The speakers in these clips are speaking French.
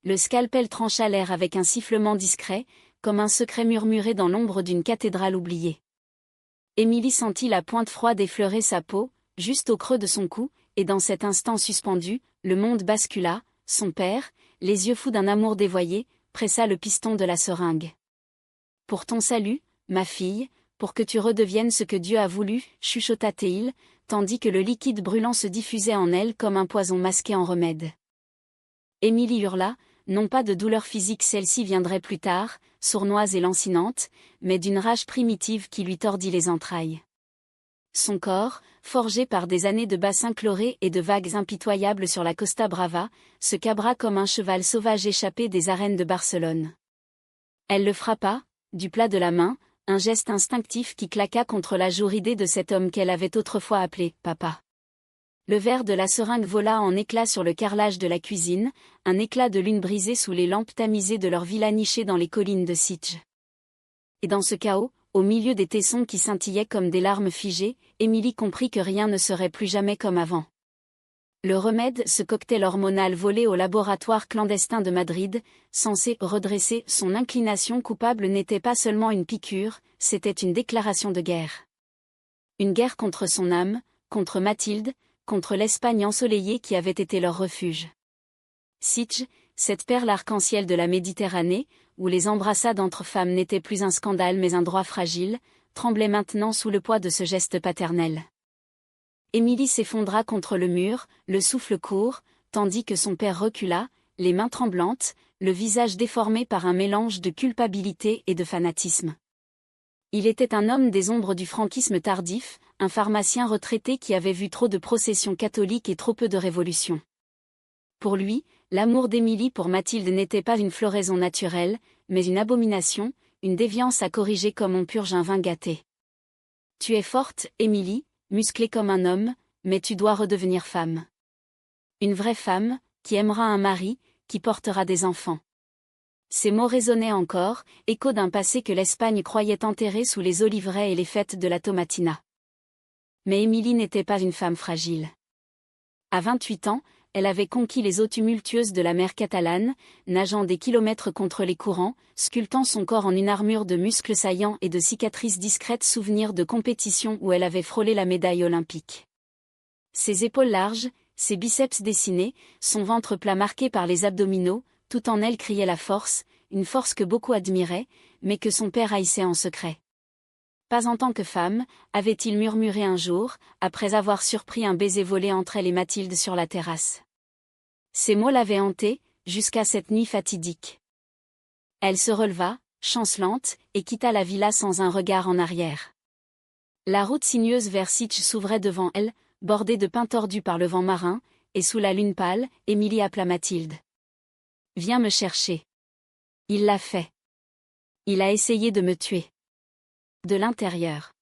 Le scalpel trancha l'air avec un sifflement discret, comme un secret murmuré dans l'ombre d'une cathédrale oubliée. Émilie sentit la pointe froide effleurer sa peau, juste au creux de son cou, et dans cet instant suspendu, le monde bascula. Son père, les yeux fous d'un amour dévoyé, pressa le piston de la seringue. « Pour ton salut, ma fille, pour que tu redeviennes ce que Dieu a voulu, chuchota Théil, tandis que le liquide brûlant se diffusait en elle comme un poison masqué en remède. Émilie hurla, non pas de douleur physique, celle-ci viendrait plus tard, sournoise et lancinante, mais d'une rage primitive qui lui tordit les entrailles. Son corps, forgé par des années de bassins chlorés et de vagues impitoyables sur la Costa Brava, se cabra comme un cheval sauvage échappé des arènes de Barcelone. Elle le frappa, du plat de la main, un geste instinctif qui claqua contre la joue ridée de cet homme qu'elle avait autrefois appelé « papa ». Le verre de la seringue vola en éclats sur le carrelage de la cuisine, un éclat de lune brisée sous les lampes tamisées de leur villa nichée dans les collines de Sitges. Et dans ce chaos, au milieu des tessons qui scintillaient comme des larmes figées, Émilie comprit que rien ne serait plus jamais comme avant. Le remède, ce cocktail hormonal volé au laboratoire clandestin de Madrid, censé redresser son inclination coupable, n'était pas seulement une piqûre, c'était une déclaration de guerre. Une guerre contre son âme, contre Mathilde, contre l'Espagne ensoleillée qui avait été leur refuge. Sitges, cette perle arc-en-ciel de la Méditerranée, où les embrassades entre femmes n'étaient plus un scandale mais un droit fragile, tremblait maintenant sous le poids de ce geste paternel. Émilie s'effondra contre le mur, le souffle court, tandis que son père recula, les mains tremblantes, le visage déformé par un mélange de culpabilité et de fanatisme. Il était un homme des ombres du franquisme tardif, un pharmacien retraité qui avait vu trop de processions catholiques et trop peu de révolutions. Pour lui, l'amour d'Émilie pour Mathilde n'était pas une floraison naturelle, mais une abomination, une déviance à corriger comme on purge un vin gâté. « Tu es forte, Émilie, musclée comme un homme, mais tu dois redevenir femme. Une vraie femme, qui aimera un mari, qui portera des enfants. » Ces mots résonnaient encore, écho d'un passé que l'Espagne croyait enterré sous les oliveraies et les fêtes de la tomatina. Mais Émilie n'était pas une femme fragile. À 28 ans, elle avait conquis les eaux tumultueuses de la mer catalane, nageant des kilomètres contre les courants, sculptant son corps en une armure de muscles saillants et de cicatrices discrètes, souvenirs de compétitions où elle avait frôlé la médaille olympique. Ses épaules larges, ses biceps dessinés, son ventre plat marqué par les abdominaux, tout en elle criait la force, une force que beaucoup admiraient, mais que son père haïssait en secret. Pas en tant que femme, avait-il murmuré un jour, après avoir surpris un baiser volé entre elle et Mathilde sur la terrasse. Ces mots l'avaient hantée, jusqu'à cette nuit fatidique. Elle se releva, chancelante, et quitta la villa sans un regard en arrière. La route sinueuse vers Sitges s'ouvrait devant elle, bordée de pins tordus par le vent marin, et sous la lune pâle, Émilie appela Mathilde. « Viens me chercher. » Il l'a fait. Il a essayé de me tuer. De l'intérieur.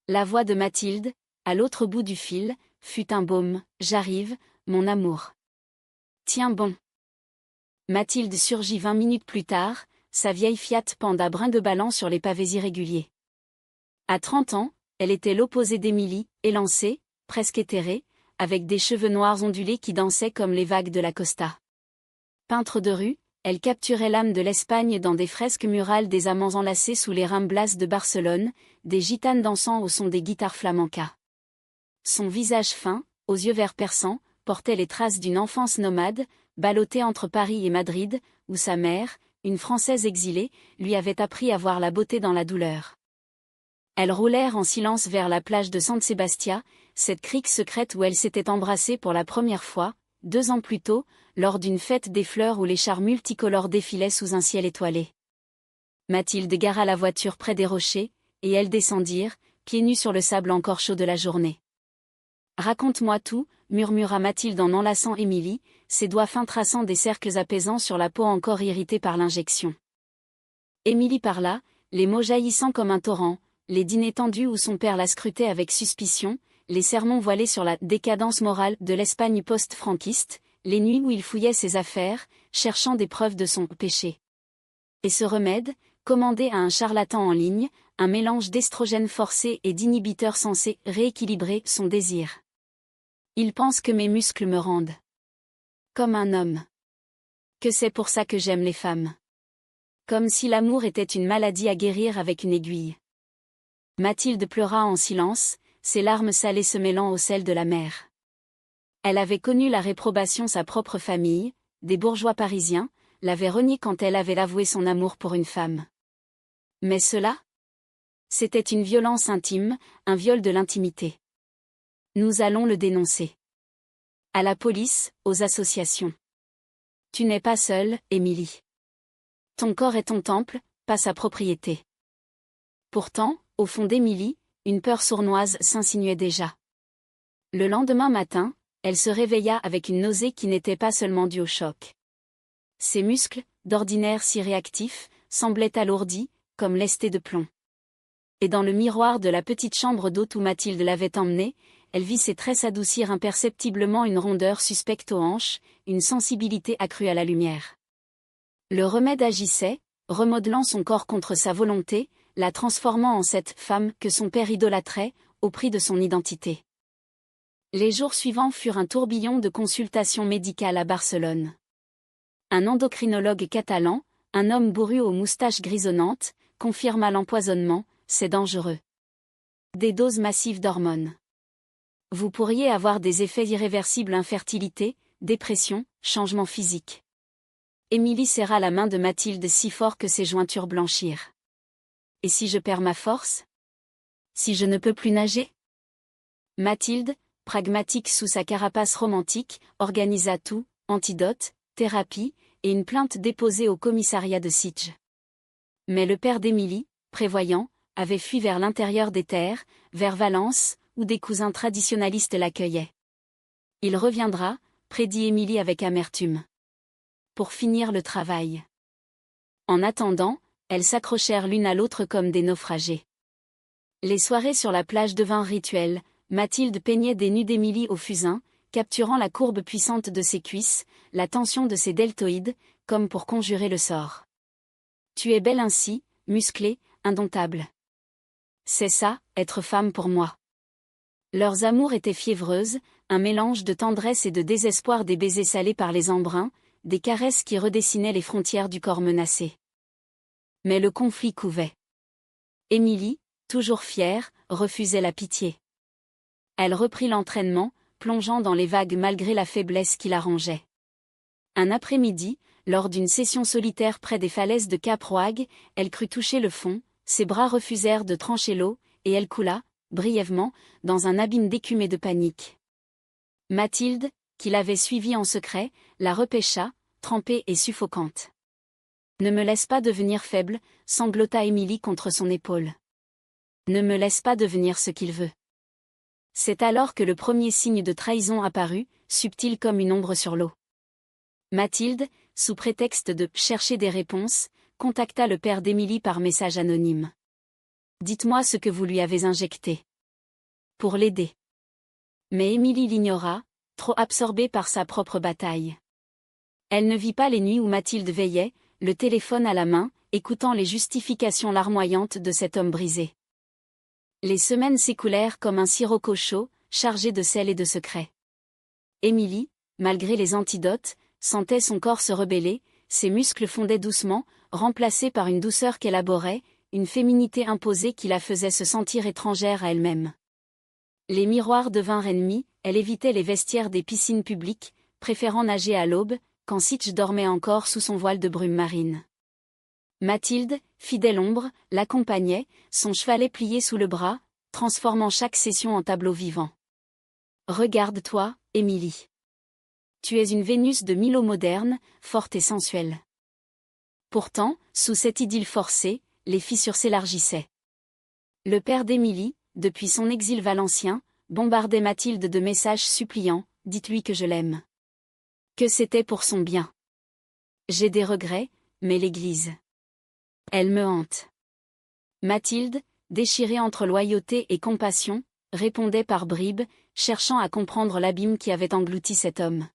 La voix de Mathilde, à l'autre bout du fil, fut un baume. « J'arrive, mon amour. » « Tiens bon. » Mathilde surgit 20 minutes plus tard, sa vieille Fiat Panda brin de ballon sur les pavés irréguliers. À 30 ans, elle était l'opposé d'Émilie, élancée, presque éthérée, avec des cheveux noirs ondulés qui dansaient comme les vagues de la Costa. Peintre de rue, elle capturait l'âme de l'Espagne dans des fresques murales, des amants enlacés sous les Ramblas de Barcelone, des gitanes dansant au son des guitares flamencas. Son visage fin, aux yeux verts perçants, portait les traces d'une enfance nomade, ballottée entre Paris et Madrid, où sa mère, une Française exilée, lui avait appris à voir la beauté dans la douleur. Elles roulèrent en silence vers la plage de San Sebastián, cette crique secrète où elles s'étaient embrassées pour la première fois, 2 ans plus tôt, lors d'une fête des fleurs où les chars multicolores défilaient sous un ciel étoilé. Mathilde gara la voiture près des rochers, et elles descendirent, pieds nus sur le sable encore chaud de la journée. « Raconte-moi tout », murmura Mathilde en enlaçant Émilie, ses doigts fins traçant des cercles apaisants sur la peau encore irritée par l'injection. Émilie parla, les mots jaillissant comme un torrent, les dîners tendus où son père la scrutait avec suspicion, les sermons voilés sur la décadence morale de l'Espagne post-franquiste, les nuits où il fouillait ses affaires, cherchant des preuves de son péché. Et ce remède, commandé à un charlatan en ligne, un mélange d'estrogène forcé et d'inhibiteurs censés rééquilibrer son désir. Il pense que mes muscles me rendent comme un homme. Que c'est pour ça que j'aime les femmes. Comme si l'amour était une maladie à guérir avec une aiguille. Mathilde pleura en silence, ses larmes salées se mêlant au sel de la mer. Elle avait connu la réprobation sa propre famille, des bourgeois parisiens, l'avaient reniée quand elle avait avoué son amour pour une femme. Mais cela? C'était une violence intime, un viol de l'intimité. Nous allons le dénoncer. À la police, aux associations. Tu n'es pas seule, Émilie. Ton corps est ton temple, pas sa propriété. Pourtant, au fond d'Émilie, une peur sournoise s'insinuait déjà. Le lendemain matin, elle se réveilla avec une nausée qui n'était pas seulement due au choc. Ses muscles, d'ordinaire si réactifs, semblaient alourdis, comme lestés de plomb. Et dans le miroir de la petite chambre d'hôte où Mathilde l'avait emmenée, elle vit ses traits s'adoucir imperceptiblement, une rondeur suspecte aux hanches, une sensibilité accrue à la lumière. Le remède agissait, remodelant son corps contre sa volonté, la transformant en cette femme que son père idolâtrait, au prix de son identité. Les jours suivants furent un tourbillon de consultations médicales à Barcelone. Un endocrinologue catalan, un homme bourru aux moustaches grisonnantes, confirma l'empoisonnement, c'est dangereux. Des doses massives d'hormones. Vous pourriez avoir des effets irréversibles: infertilité, dépression, changement physique. Émilie serra la main de Mathilde si fort que ses jointures blanchirent. Et si je perds ma force? Si je ne peux plus nager? Mathilde, pragmatique sous sa carapace romantique, organisa tout, antidote, thérapie, et une plainte déposée au commissariat de Sitges. Mais le père d'Émilie, prévoyant, avait fui vers l'intérieur des terres, vers Valence, où des cousins traditionalistes l'accueillaient. Il reviendra, prédit Émilie avec amertume. Pour finir le travail. En attendant, elles s'accrochèrent l'une à l'autre comme des naufragés. Les soirées sur la plage devinrent rituelles, Mathilde peignait des nus d'Émilie au fusain, capturant la courbe puissante de ses cuisses, la tension de ses deltoïdes, comme pour conjurer le sort. Tu es belle ainsi, musclée, indomptable. C'est ça, être femme pour moi. Leurs amours étaient fiévreuses, un mélange de tendresse et de désespoir, des baisers salés par les embruns, des caresses qui redessinaient les frontières du corps menacé. Mais le conflit couvait. Émilie, toujours fière, refusait la pitié. Elle reprit l'entraînement, plongeant dans les vagues malgré la faiblesse qui la rongeait. Un après-midi, lors d'une session solitaire près des falaises de Cap Rouag, elle crut toucher le fond, ses bras refusèrent de trancher l'eau, et elle coula, brièvement, dans un abîme d'écume et de panique. Mathilde, qui l'avait suivie en secret, la repêcha, trempée et suffocante. Ne me laisse pas devenir faible, sanglota Émilie contre son épaule. Ne me laisse pas devenir ce qu'il veut. C'est alors que le premier signe de trahison apparut, subtil comme une ombre sur l'eau. Mathilde, sous prétexte de « chercher des réponses », contacta le père d'Émilie par message anonyme. « Dites-moi ce que vous lui avez injecté. » Pour l'aider. Mais Émilie l'ignora, trop absorbée par sa propre bataille. Elle ne vit pas les nuits où Mathilde veillait, le téléphone à la main, écoutant les justifications larmoyantes de cet homme brisé. Les semaines s'écoulèrent comme un sirocco chaud, chargé de sel et de secrets. Émilie, malgré les antidotes, sentait son corps se rebeller, ses muscles fondaient doucement, remplacés par une douceur qu'elle abhorrait, une féminité imposée qui la faisait se sentir étrangère à elle-même. Les miroirs devinrent ennemis, elle évitait les vestiaires des piscines publiques, préférant nager à l'aube, quand Sitges dormait encore sous son voile de brume marine. Mathilde, fidèle ombre, l'accompagnait, son chevalet plié sous le bras, transformant chaque session en tableau vivant. « Regarde-toi, Émilie. Tu es une Vénus de Milo moderne, forte et sensuelle. » Pourtant, sous cette idylle forcée, les fissures s'élargissaient. Le père d'Émilie, depuis son exil valencien, bombardait Mathilde de messages suppliants, « Dites-lui que je l'aime. » Que c'était pour son bien. J'ai des regrets, mais l'Église. Elle me hante. Mathilde, déchirée entre loyauté et compassion, répondait par bribes, cherchant à comprendre l'abîme qui avait englouti cet homme.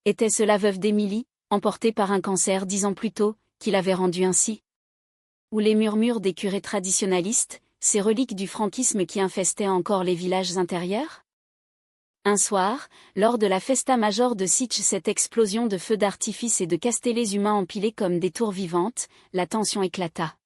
Était-ce la veuve d'Émilie, emportée par un cancer 10 ans plus tôt, qui l'avait rendue ainsi? Ou les murmures des curés traditionalistes, ces reliques du franquisme qui infestaient encore les villages intérieurs? Un soir, lors de la festa major de Sitges, cette explosion de feux d'artifice et de castellets humains empilés comme des tours vivantes, la tension éclata.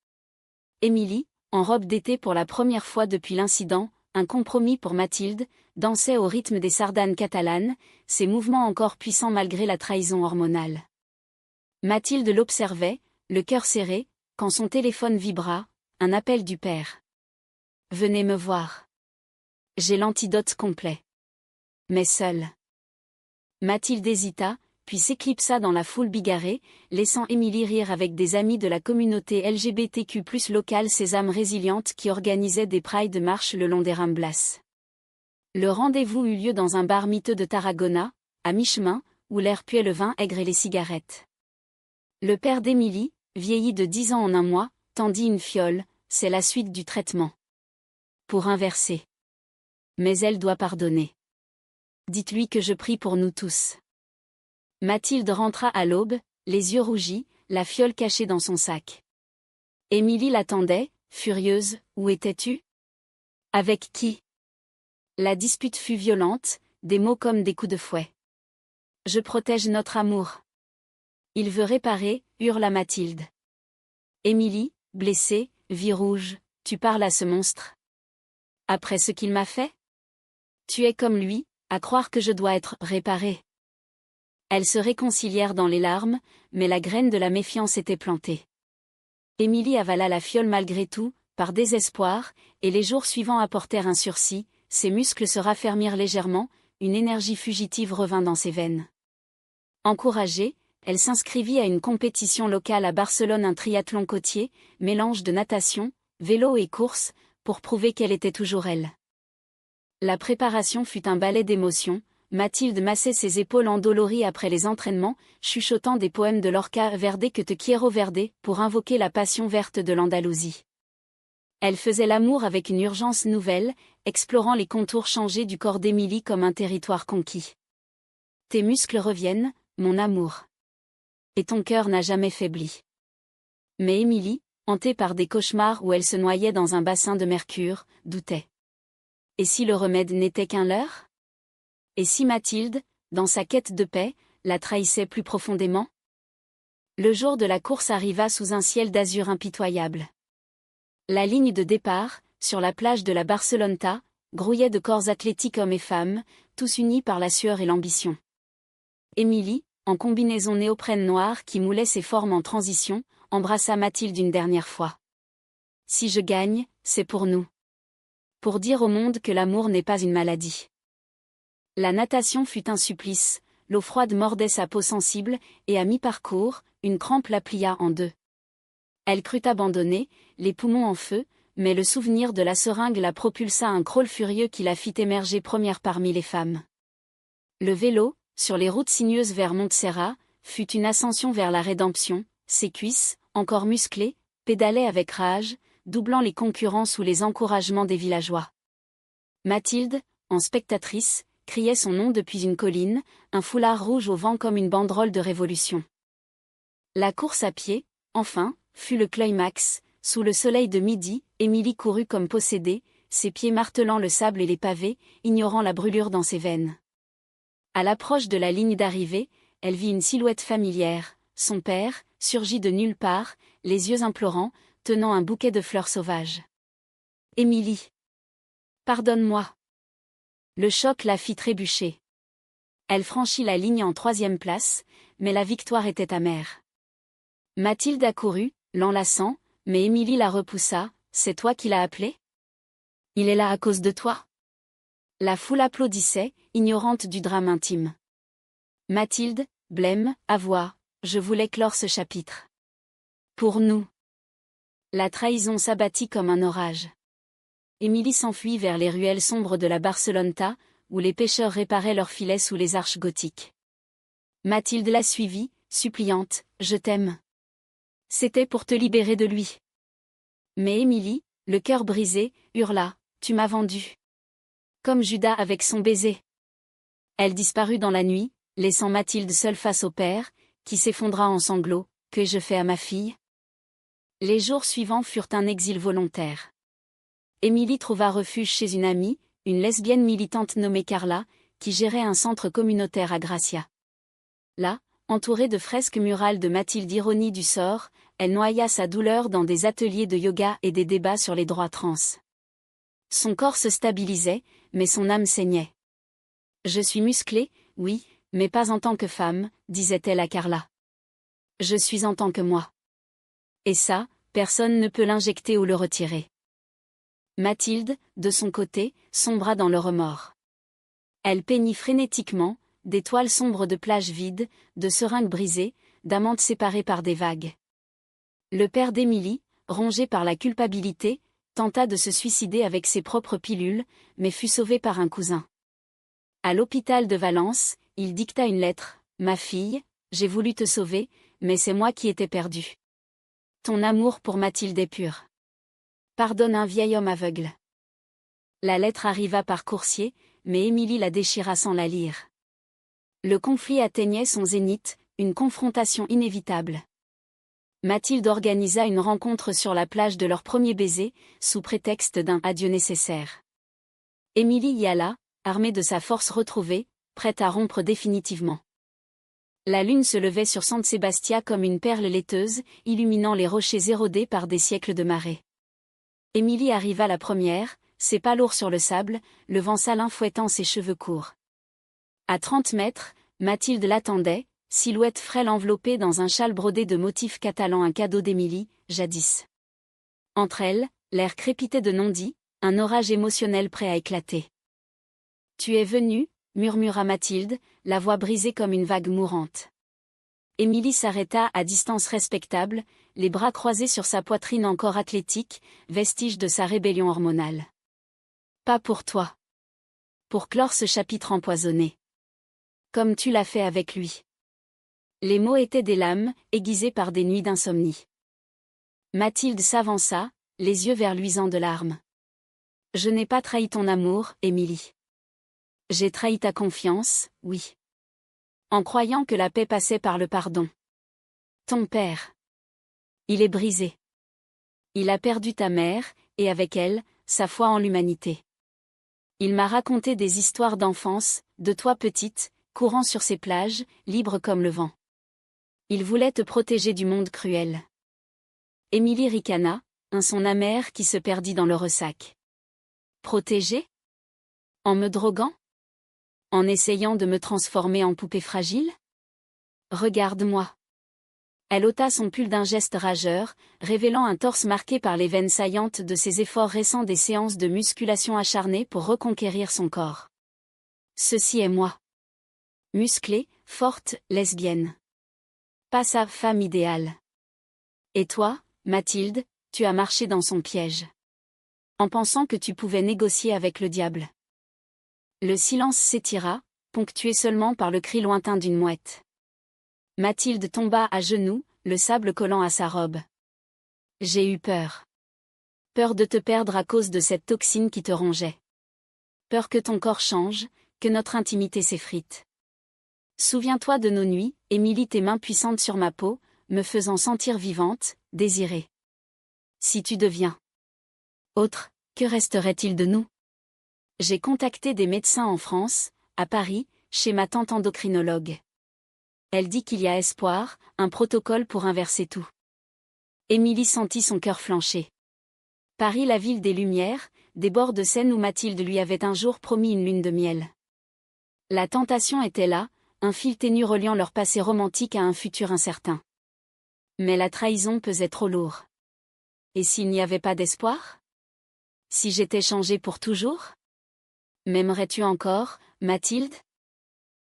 Émilie, en robe d'été pour la première fois depuis l'incident, un compromis pour Mathilde, dansait au rythme des sardanes catalanes, ses mouvements encore puissants malgré la trahison hormonale. Mathilde l'observait, le cœur serré, quand son téléphone vibra, un appel du père. « Venez me voir. J'ai l'antidote complet. Mais seule. » Mathilde hésita, puis s'éclipsa dans la foule bigarrée, laissant Émilie rire avec des amis de la communauté LGBTQ+ locale Sésame Résiliente qui organisaient des prides marches le long des Ramblas. Le rendez-vous eut lieu dans un bar miteux de Tarragona, à mi-chemin, où l'air puait le vin aigre et les cigarettes. Le père d'Émilie, vieilli de 10 ans en un mois, tendit une fiole, c'est la suite du traitement. Pour inverser. Mais elle doit pardonner. Dites-lui que je prie pour nous tous. Mathilde rentra à l'aube, les yeux rougis, la fiole cachée dans son sac. Émilie l'attendait, furieuse, où étais-tu? Avec qui? La dispute fut violente, des mots comme des coups de fouet. Je protège notre amour. Il veut réparer, hurla Mathilde. Émilie, blessée, vit rouge, tu parles à ce monstre? Après ce qu'il m'a fait? Tu es comme lui, à croire que je dois être réparée. Elles se réconcilièrent dans les larmes, mais la graine de la méfiance était plantée. Émilie avala la fiole malgré tout, par désespoir, et les jours suivants apportèrent un sursis, ses muscles se raffermirent légèrement, une énergie fugitive revint dans ses veines. Encouragée, elle s'inscrivit à une compétition locale à Barcelone, un triathlon côtier, mélange de natation, vélo et course, pour prouver qu'elle était toujours elle. La préparation fut un ballet d'émotions. Mathilde massait ses épaules endolories après les entraînements, chuchotant des poèmes de Lorca Verde que te quiero verde, pour invoquer la passion verte de l'Andalousie. Elle faisait l'amour avec une urgence nouvelle, explorant les contours changés du corps d'Émilie comme un territoire conquis. Tes muscles reviennent, mon amour. Et ton cœur n'a jamais faibli. Mais Émilie, hantée par des cauchemars où elle se noyait dans un bassin de mercure, doutait. Et si le remède n'était qu'un leurre? Et si Mathilde, dans sa quête de paix, la trahissait plus profondément? Le jour de la course arriva sous un ciel d'azur impitoyable. La ligne de départ, sur la plage de la Barceloneta, grouillait de corps athlétiques hommes et femmes, tous unis par la sueur et l'ambition. Émilie, en combinaison néoprène noire qui moulait ses formes en transition, embrassa Mathilde une dernière fois. Si je gagne, c'est pour nous. Pour dire au monde que l'amour n'est pas une maladie. La natation fut un supplice, l'eau froide mordait sa peau sensible, et à mi-parcours, une crampe la plia en deux. Elle crut abandonner, les poumons en feu, mais le souvenir de la seringue la propulsa à un crawl furieux qui la fit émerger première parmi les femmes. Le vélo, sur les routes sinueuses vers Montserrat, fut une ascension vers la rédemption, ses cuisses, encore musclées, pédalaient avec rage, doublant les concurrents sous les encouragements des villageois. Mathilde, en spectatrice, criait son nom depuis une colline, un foulard rouge au vent comme une banderole de révolution. La course à pied, enfin, fut le climax. Sous le soleil de midi, Émilie courut comme possédée, ses pieds martelant le sable et les pavés, ignorant la brûlure dans ses veines. À l'approche de la ligne d'arrivée, elle vit une silhouette familière, son père, surgi de nulle part, les yeux implorants, tenant un bouquet de fleurs sauvages. « Émilie. Pardonne-moi. » Le choc la fit trébucher. Elle franchit la ligne en 3e place, mais la victoire était amère. Mathilde accourut, l'enlaçant, mais Émilie la repoussa. « C'est toi qui l'as appelé? Il est là à cause de toi. » La foule applaudissait, ignorante du drame intime. Mathilde, blême, à voix, « Je voulais clore ce chapitre. Pour nous. » La trahison s'abattit comme un orage. Émilie s'enfuit vers les ruelles sombres de la Barceloneta, où les pêcheurs réparaient leurs filets sous les arches gothiques. Mathilde la suivit, suppliante, « Je t'aime. » C'était pour te libérer de lui. Mais Émilie, le cœur brisé, hurla, « Tu m'as vendu. » Comme Judas avec son baiser. Elle disparut dans la nuit, laissant Mathilde seule face au père, qui s'effondra en sanglots. « Que je fais à ma fille ?» Les jours suivants furent un exil volontaire. Émilie trouva refuge chez une amie, une lesbienne militante nommée Carla, qui gérait un centre communautaire à Gracia. Là, entourée de fresques murales de Mathilde ironie du sort, elle noya sa douleur dans des ateliers de yoga et des débats sur les droits trans. Son corps se stabilisait, mais son âme saignait. Je suis musclée, oui, mais pas en tant que femme, disait-elle à Carla. Je suis en tant que moi. Et ça, personne ne peut l'injecter ou le retirer. Mathilde, de son côté, sombra dans le remords. Elle peignit frénétiquement, des toiles sombres de plages vides, de seringues brisées, d'amantes séparées par des vagues. Le père d'Émilie, rongé par la culpabilité, tenta de se suicider avec ses propres pilules, mais fut sauvé par un cousin. À l'hôpital de Valence, il dicta une lettre. « Ma fille, j'ai voulu te sauver, mais c'est moi qui étais perdu. Ton amour pour Mathilde est pur. Pardonne un vieil homme aveugle. » La lettre arriva par coursier, mais Émilie la déchira sans la lire. Le conflit atteignait son zénith, une confrontation inévitable. Mathilde organisa une rencontre sur la plage de leur premier baiser, sous prétexte d'un adieu nécessaire. Émilie y alla, armée de sa force retrouvée, prête à rompre définitivement. La lune se levait sur San Sébastien comme une perle laiteuse, illuminant les rochers érodés par des siècles de marée. Émilie arriva la première, ses pas lourds sur le sable, le vent salin fouettant ses cheveux courts. À 30 mètres, Mathilde l'attendait, silhouette frêle enveloppée dans un châle brodé de motifs catalans, un cadeau d'Émilie, jadis. Entre elles, l'air crépitait de non-dit, un orage émotionnel prêt à éclater. « Tu es venue » murmura Mathilde, la voix brisée comme une vague mourante. Émilie s'arrêta à distance respectable, les bras croisés sur sa poitrine encore athlétique, vestige de sa rébellion hormonale. « Pas pour toi. Pour clore ce chapitre empoisonné. Comme tu l'as fait avec lui. » Les mots étaient des lames, aiguisées par des nuits d'insomnie. Mathilde s'avança, les yeux verluisants de larmes. « Je n'ai pas trahi ton amour, Émilie. J'ai trahi ta confiance, oui. En croyant que la paix passait par le pardon. Ton père. Il est brisé. Il a perdu ta mère, et avec elle, sa foi en l'humanité. Il m'a raconté des histoires d'enfance, de toi petite, courant sur ces plages, libre comme le vent. Il voulait te protéger du monde cruel. » Émilie ricana, un son amer qui se perdit dans le ressac. « Protéger ? En me droguant ? En essayant de me transformer en poupée fragile ? Regarde-moi. » Elle ôta son pull d'un geste rageur, révélant un torse marqué par les veines saillantes de ses efforts récents, des séances de musculation acharnées pour reconquérir son corps. « Ceci est moi. Musclée, forte, lesbienne. Pas sa femme idéale. Et toi, Mathilde, tu as marché dans son piège. En pensant que tu pouvais négocier avec le diable. » Le silence s'étira, ponctué seulement par le cri lointain d'une mouette. Mathilde tomba à genoux, le sable collant à sa robe. « J'ai eu peur. Peur de te perdre à cause de cette toxine qui te rongeait. Peur que ton corps change, que notre intimité s'effrite. Souviens-toi de nos nuits, Émilie, tes mains puissantes sur ma peau, me faisant sentir vivante, désirée. Si tu deviens autre, que resterait-il de nous ? J'ai contacté des médecins en France, à Paris, chez ma tante endocrinologue. Elle dit qu'il y a espoir, un protocole pour inverser tout. » Émilie sentit son cœur flancher. Paris, la ville des Lumières, des bords de Seine où Mathilde lui avait un jour promis une lune de miel. La tentation était là, un fil ténu reliant leur passé romantique à un futur incertain. Mais la trahison pesait trop lourd. Et s'il n'y avait pas d'espoir ? Si j'étais changée pour toujours ? M'aimerais-tu encore, Mathilde ?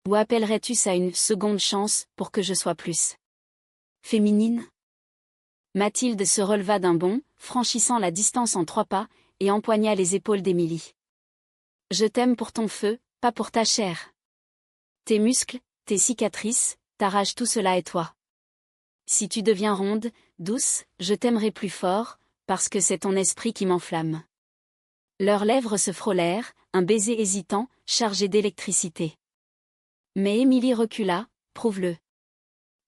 Ou appellerais-tu ça une seconde chance pour que je sois plus féminine ? Mathilde se releva d'un bond, franchissant la distance en 3 pas, et empoigna les épaules d'Émilie. « Je t'aime pour ton feu, pas pour ta chair. Tes muscles, tes cicatrices, ta rage, tout cela est toi. Si tu deviens ronde, douce, je t'aimerai plus fort, parce que c'est ton esprit qui m'enflamme. » Leurs lèvres se frôlèrent, un baiser hésitant, chargé d'électricité. Mais Émilie recula, « Prouve-le.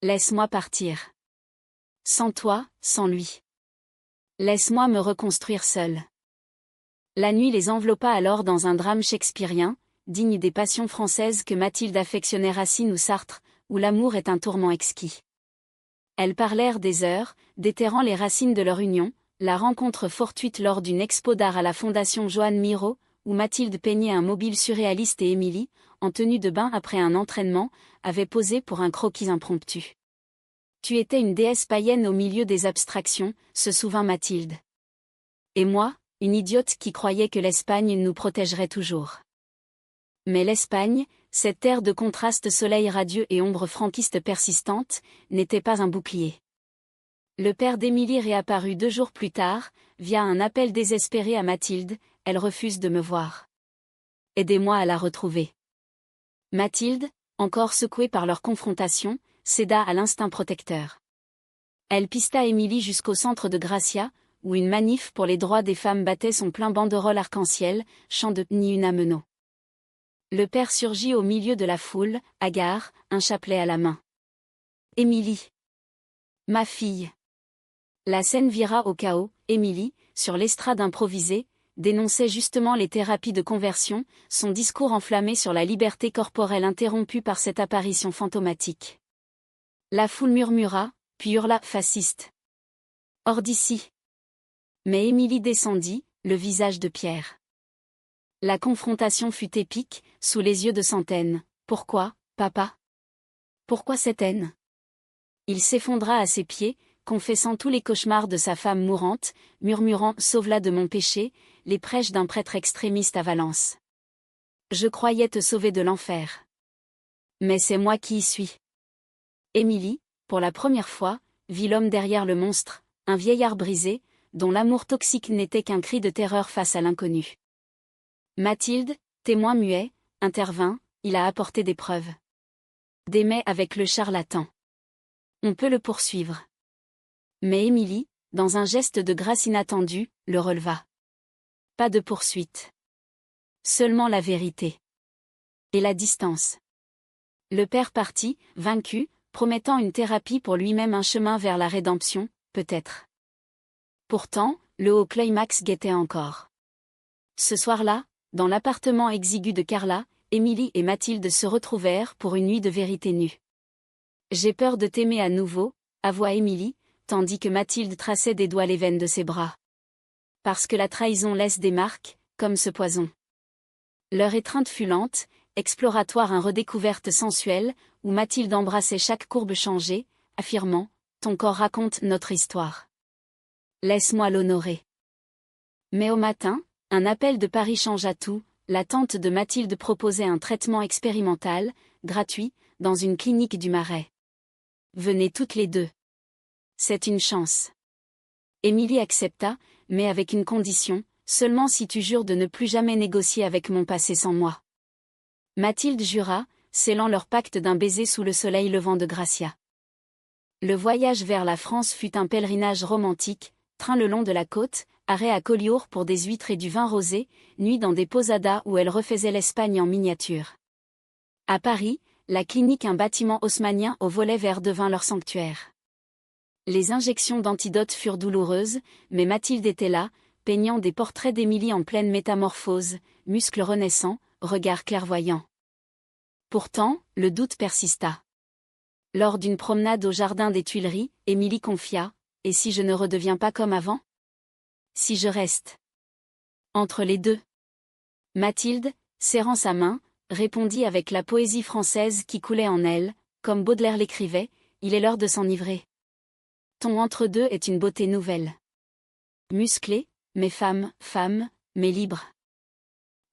Laisse-moi partir. Sans toi, sans lui. Laisse-moi me reconstruire seule. » La nuit les enveloppa alors dans un drame shakespearien, digne des passions françaises que Mathilde affectionnait Racine ou Sartre, où l'amour est un tourment exquis. Elles parlèrent des heures, déterrant les racines de leur union, la rencontre fortuite lors d'une expo d'art à la Fondation Joan Miró, où Mathilde peignait un mobile surréaliste et Émilie, en tenue de bain après un entraînement, avait posé pour un croquis impromptu. Tu étais une déesse païenne au milieu des abstractions, se souvint Mathilde. Et moi, une idiote qui croyait que l'Espagne nous protégerait toujours. Mais l'Espagne, cette terre de contraste soleil radieux et ombre franquiste persistante, n'était pas un bouclier. Le père d'Émilie réapparut 2 jours plus tard, via un appel désespéré à Mathilde, elle refuse de me voir. Aidez-moi à la retrouver. Mathilde, encore secouée par leur confrontation, céda à l'instinct protecteur. Elle pista Émilie jusqu'au centre de Gracia, où une manif pour les droits des femmes battait son plein banderole arc-en-ciel, chant de « Ni une amenot ». Le père surgit au milieu de la foule, hagard, un chapelet à la main. « Émilie. Ma fille. » La scène vira au chaos. Émilie, sur l'estrade improvisée, dénonçait justement les thérapies de conversion, son discours enflammé sur la liberté corporelle interrompu par cette apparition fantomatique. La foule murmura, puis hurla « fasciste ». Hors d'ici. Mais Émilie descendit, le visage de pierre. La confrontation fut épique, sous les yeux de centaines. Pourquoi, papa? Pourquoi cette haine? Il s'effondra à ses pieds, confessant tous les cauchemars de sa femme mourante, murmurant « Sauve-la de mon péché », les prêches d'un prêtre extrémiste à Valence. Je croyais te sauver de l'enfer. Mais c'est moi qui y suis. Émilie, pour la première fois, vit l'homme derrière le monstre, un vieillard brisé, dont l'amour toxique n'était qu'un cri de terreur face à l'inconnu. Mathilde, témoin muet, intervint, il a apporté des preuves. Des mets avec le charlatan. On peut le poursuivre. Mais Émilie, dans un geste de grâce inattendue, le releva. Pas de poursuite. Seulement la vérité. Et la distance. Le père partit, vaincu, promettant une thérapie pour lui-même, un chemin vers la rédemption, peut-être. Pourtant, le haut climax guettait encore. Ce soir-là, dans l'appartement exigu de Carla, Émilie et Mathilde se retrouvèrent pour une nuit de vérité nue. J'ai peur de t'aimer à nouveau, avoua Émilie, tandis que Mathilde traçait des doigts les veines de ses bras. Parce que la trahison laisse des marques, comme ce poison. Leur étreinte fut lente, exploratoire, un redécouverte sensuelle, où Mathilde embrassait chaque courbe changée, affirmant « Ton corps raconte notre histoire. Laisse-moi l'honorer. » Mais au matin, un appel de Paris changea tout. La tante de Mathilde proposait un traitement expérimental, gratuit, dans une clinique du Marais. Venez toutes les deux. C'est une chance. Émilie accepta, mais avec une condition, seulement si tu jures de ne plus jamais négocier avec mon passé sans moi. Mathilde jura, scellant leur pacte d'un baiser sous le soleil levant de Gracia. Le voyage vers la France fut un pèlerinage romantique, train le long de la côte, arrêt à Collioure pour des huîtres et du vin rosé, nuit dans des posadas où elle refaisait l'Espagne en miniature. À Paris, la clinique, un bâtiment haussmannien au volet vert, devint leur sanctuaire. Les injections d'antidote furent douloureuses, mais Mathilde était là, peignant des portraits d'Émilie en pleine métamorphose, muscles renaissants, regard clairvoyant. Pourtant, le doute persista. Lors d'une promenade au jardin des Tuileries, Émilie confia « Et si je ne redeviens pas comme avant ? Si je reste entre les deux ?» Mathilde, serrant sa main, répondit avec la poésie française qui coulait en elle, comme Baudelaire l'écrivait, « Il est l'heure de s'enivrer. » Ton entre-deux est une beauté nouvelle. Musclée, mais femme, mais libre.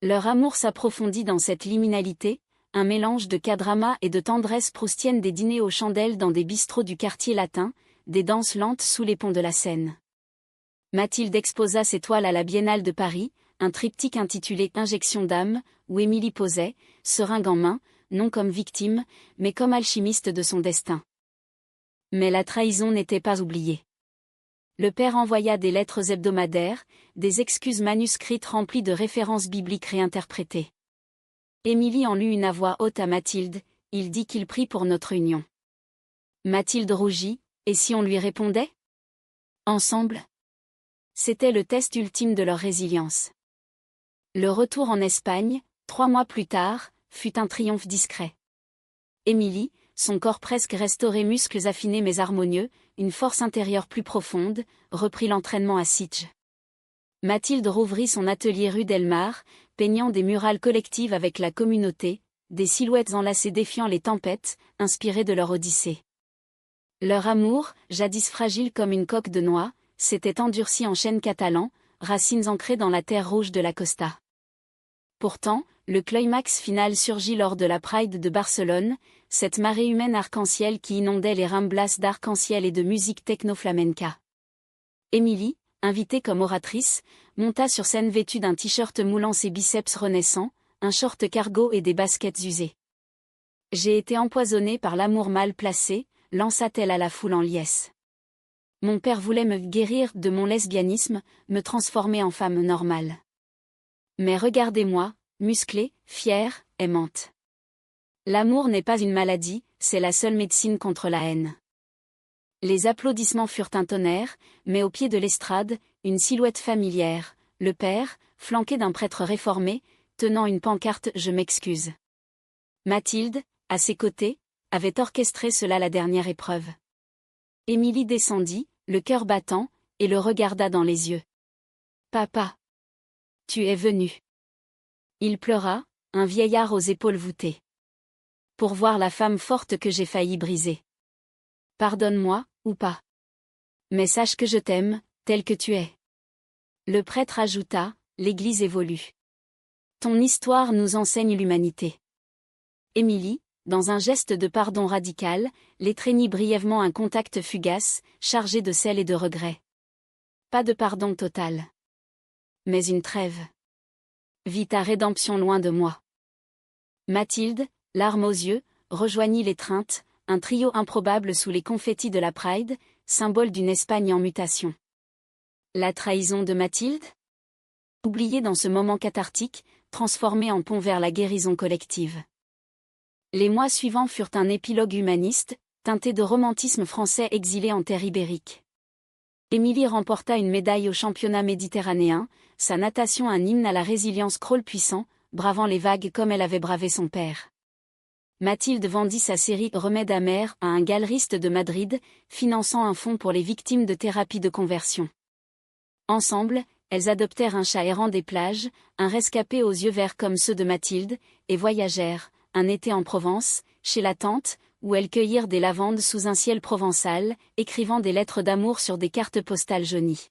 Leur amour s'approfondit dans cette liminalité, un mélange de K-drama et de tendresse proustienne, des dîners aux chandelles dans des bistrots du quartier latin, des danses lentes sous les ponts de la Seine. Mathilde exposa ses toiles à la Biennale de Paris, un triptyque intitulé « Injection d'âme », où Émilie posait, seringue en main, non comme victime, mais comme alchimiste de son destin. Mais la trahison n'était pas oubliée. Le père envoya des lettres hebdomadaires, des excuses manuscrites remplies de références bibliques réinterprétées. Émilie en lut une à voix haute à Mathilde, il dit qu'il prie pour notre union. Mathilde rougit, et si on lui répondait ? Ensemble ? C'était le test ultime de leur résilience. Le retour en Espagne, 3 mois plus tard, fut un triomphe discret. Émilie, son corps presque restauré, muscles affinés mais harmonieux, une force intérieure plus profonde, reprit l'entraînement à Sitges. Mathilde rouvrit son atelier rue Delmar, peignant des murales collectives avec la communauté, des silhouettes enlacées défiant les tempêtes, inspirées de leur odyssée. Leur amour, jadis fragile comme une coque de noix, s'était endurci en chêne catalan, racines ancrées dans la terre rouge de la Costa. Pourtant, le climax final surgit lors de la Pride de Barcelone, cette marée humaine arc-en-ciel qui inondait les Ramblas d'arc-en-ciel et de musique techno-flamenca. Émilie, invitée comme oratrice, monta sur scène vêtue d'un t-shirt moulant ses biceps renaissants, un short cargo et des baskets usées. « J'ai été empoisonnée par l'amour mal placé », lança-t-elle à la foule en liesse. Mon père voulait me guérir de mon lesbianisme, me transformer en femme normale. Mais regardez-moi, musclée, fière, aimante. L'amour n'est pas une maladie, c'est la seule médecine contre la haine. Les applaudissements furent un tonnerre, mais au pied de l'estrade, une silhouette familière, le père, flanqué d'un prêtre réformé, tenant une pancarte « Je m'excuse ». Mathilde, à ses côtés, avait orchestré cela la dernière épreuve. Émilie descendit, le cœur battant, et le regarda dans les yeux. « Papa. Tu es venu. » Il pleura, un vieillard aux épaules voûtées. « Pour voir la femme forte que j'ai failli briser. Pardonne-moi, ou pas. Mais sache que je t'aime, tel que tu es. » Le prêtre ajouta, « L'Église évolue. Ton histoire nous enseigne l'humanité. » Émilie, dans un geste de pardon radical, l'étreignit brièvement, un contact fugace, chargé de sel et de regret. Pas de pardon total. Mais une trêve. Vis ta rédemption loin de moi. Mathilde, larmes aux yeux, rejoignit l'étreinte, un trio improbable sous les confettis de la Pride, symbole d'une Espagne en mutation. La trahison de Mathilde ? Oubliée dans ce moment cathartique, transformée en pont vers la guérison collective. Les mois suivants furent un épilogue humaniste, teinté de romantisme français exilé en terre ibérique. Émilie remporta une médaille au championnat méditerranéen, sa natation un hymne à la résilience crawl puissant, bravant les vagues comme elle avait bravé son père. Mathilde vendit sa série Remède amer à un galeriste de Madrid, finançant un fonds pour les victimes de thérapie de conversion. Ensemble, elles adoptèrent un chat errant des plages, un rescapé aux yeux verts comme ceux de Mathilde, et voyagèrent, un été en Provence, chez la tante, où elles cueillirent des lavandes sous un ciel provençal, écrivant des lettres d'amour sur des cartes postales jaunies.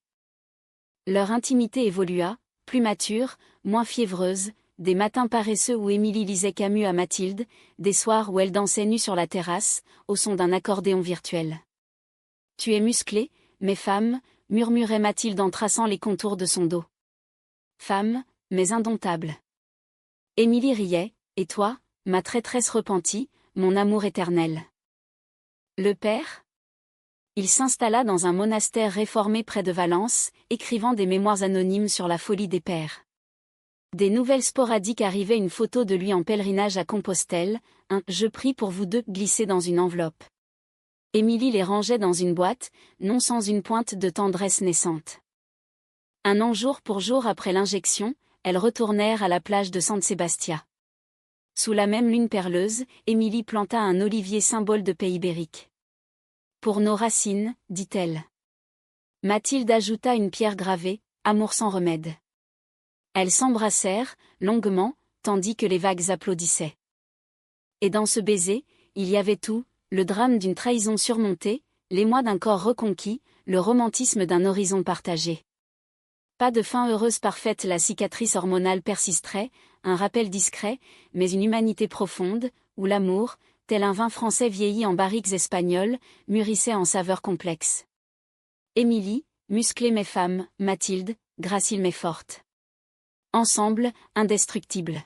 Leur intimité évolua, plus mature, moins fiévreuse, des matins paresseux où Émilie lisait Camus à Mathilde, des soirs où elle dansait nue sur la terrasse, au son d'un accordéon virtuel. « Tu es musclée, mais femme », murmurait Mathilde en traçant les contours de son dos. « Femme, mais indomptable. » Émilie riait, « Et toi, ma traîtresse repentie, mon amour éternel. » Le père ? Il s'installa dans un monastère réformé près de Valence, écrivant des mémoires anonymes sur la folie des pères. Des nouvelles sporadiques arrivaient, une photo de lui en pèlerinage à Compostelle, un « Je prie pour vous deux » glissé dans une enveloppe. Émilie les rangeait dans une boîte, non sans une pointe de tendresse naissante. Un an jour pour jour après l'injection, elles retournèrent à la plage de San Sebastián. Sous la même lune perleuse, Émilie planta un olivier symbole de pays ibérique. « Pour nos racines », dit-elle. Mathilde ajouta une pierre gravée, « Amour sans remède ». Elles s'embrassèrent, longuement, tandis que les vagues applaudissaient. Et dans ce baiser, il y avait tout, le drame d'une trahison surmontée, l'émoi d'un corps reconquis, le romantisme d'un horizon partagé. Pas de fin heureuse parfaite, la cicatrice hormonale persisterait, un rappel discret, mais une humanité profonde, où l'amour, tel un vin français vieilli en barriques espagnoles, mûrissait en saveurs complexes. Émilie, musclée mais femme, Mathilde, gracile mais forte. Ensemble, indestructibles.